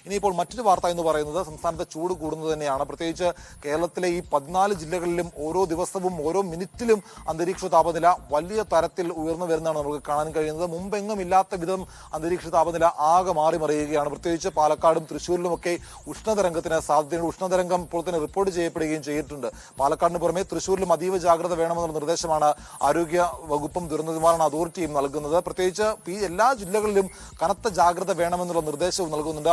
ഇനിയിപ്പോൾ മറ്റൊരു വാർത്ത എന്ന് പറയുന്നത് സംസ്ഥാനത്തെ ചൂട് കൂടുന്നത് തന്നെയാണ്. പ്രത്യേകിച്ച് കേരളത്തിലെ ഈ 14 ജില്ലകളിലും ഓരോ ദിവസവും ഓരോ മിനിറ്റിലും അന്തരീക്ഷ താപനില വലിയ തരത്തിൽ ഉയർന്നു വരുന്നതാണ് നമുക്ക് കാണാൻ കഴിയുന്നത്. മുമ്പെങ്ങും ഇല്ലാത്ത വിധം അന്തരീക്ഷ താപനില ആകെ മാറി മറിയുകയാണ്. പ്രത്യേകിച്ച് പാലക്കാടും തൃശ്ശൂരിലുമൊക്കെ ഉഷ്ണതരംഗത്തിന് സാധ്യതയുണ്ട്. ഉഷ്ണതരംഗം ഇപ്പോൾ തന്നെ റിപ്പോർട്ട് ചെയ്യപ്പെടുകയും ചെയ്തിട്ടുണ്ട്. പാലക്കാടിന് പുറമെ തൃശ്ശൂരിലും അതീവ ജാഗ്രത വേണമെന്നുള്ള നിർദ്ദേശമാണ് ആരോഗ്യ വകുപ്പും ദുരന്ത നിവാരണ അതോറിറ്റിയും നൽകുന്നത്. പ്രത്യേകിച്ച് ഈ എല്ലാ ജില്ലകളിലും കനത്ത ജാഗ്രത വേണമെന്നുള്ള നിർദ്ദേശവും നൽകുന്നുണ്ട്.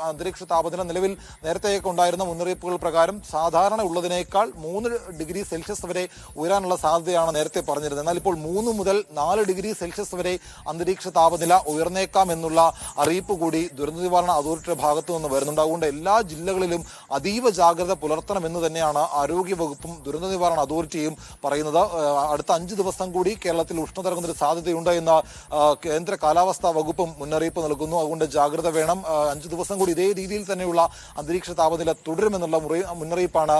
അന്തരീക്ഷ താപനില നിലവിൽ നേരത്തെയൊക്കെ ഉണ്ടായിരുന്ന മുന്നറിയിപ്പുകൾ പ്രകാരം സാധാരണ ഉള്ളതിനേക്കാൾ 3 ഡിഗ്രി സെൽഷ്യസ് വരെ ഉയരാനുള്ള സാധ്യതയാണ് നേരത്തെ പറഞ്ഞിരുന്നത്. എന്നാൽ ഇപ്പോൾ 3 മുതൽ 4 ഡിഗ്രി സെൽഷ്യസ് വരെ അന്തരീക്ഷ താപനില ഉയർന്നേക്കാം എന്നുള്ള അറിയിപ്പ് കൂടി ദുരന്ത നിവാരണ അതോറിറ്റിയുടെ ഭാഗത്തു നിന്ന് വരുന്നുണ്ട്. അതുകൊണ്ട് എല്ലാ ജില്ലകളിലും അതീവ ജാഗ്രത പുലർത്തണമെന്ന് തന്നെയാണ് ആരോഗ്യവകുപ്പും ദുരന്ത നിവാരണ അതോറിറ്റിയും പറയുന്നത്. അടുത്ത 5 ദിവസം കൂടി കേരളത്തിൽ ഉഷ്ണതരംഗത്തിന് സാധ്യതയുണ്ട് എന്ന് കേന്ദ്ര കാലാവസ്ഥാ വകുപ്പും മുന്നറിയിപ്പ് നൽകുന്നു. അതുകൊണ്ട് ജാഗ്രത വേണം. 5 ദിവസം കൂടി ഇതേ രീതിയിൽ തന്നെയുള്ള അന്തരീക്ഷ താപനില തുടരുമെന്നുള്ള മുന്നറിയിപ്പാണ്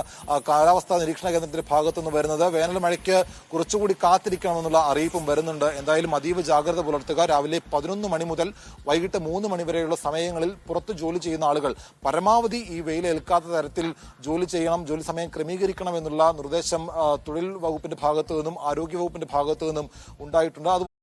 കാലാവസ്ഥാ നിരീക്ഷണ കേന്ദ്രത്തിന്റെ ഭാഗത്തുനിന്ന് വരുന്നത്. വേനൽ മഴയ്ക്ക് കുറച്ചുകൂടി കാത്തിരിക്കണമെന്നുള്ള അറിയിപ്പും വരുന്നുണ്ട്. എന്തായാലും അതീവ ജാഗ്രത പുലർത്തുക. രാവിലെ 11 മണി മുതൽ വൈകിട്ട് 3 മണി വരെയുള്ള സമയങ്ങളിൽ പുറത്ത് ജോലി ചെയ്യുന്ന ആളുകൾ പരമാവധി ഈ വെയിലേൽക്കാത്ത തരത്തിൽ ജോലി ചെയ്യണം, ജോലി സമയം ക്രമീകരിക്കണം എന്നുള്ള നിർദ്ദേശം തൊഴിൽ വകുപ്പിന്റെ ഭാഗത്തു നിന്നും ആരോഗ്യ വകുപ്പിന്റെ ഭാഗത്തു നിന്നും ഉണ്ടായിട്ടുണ്ട്.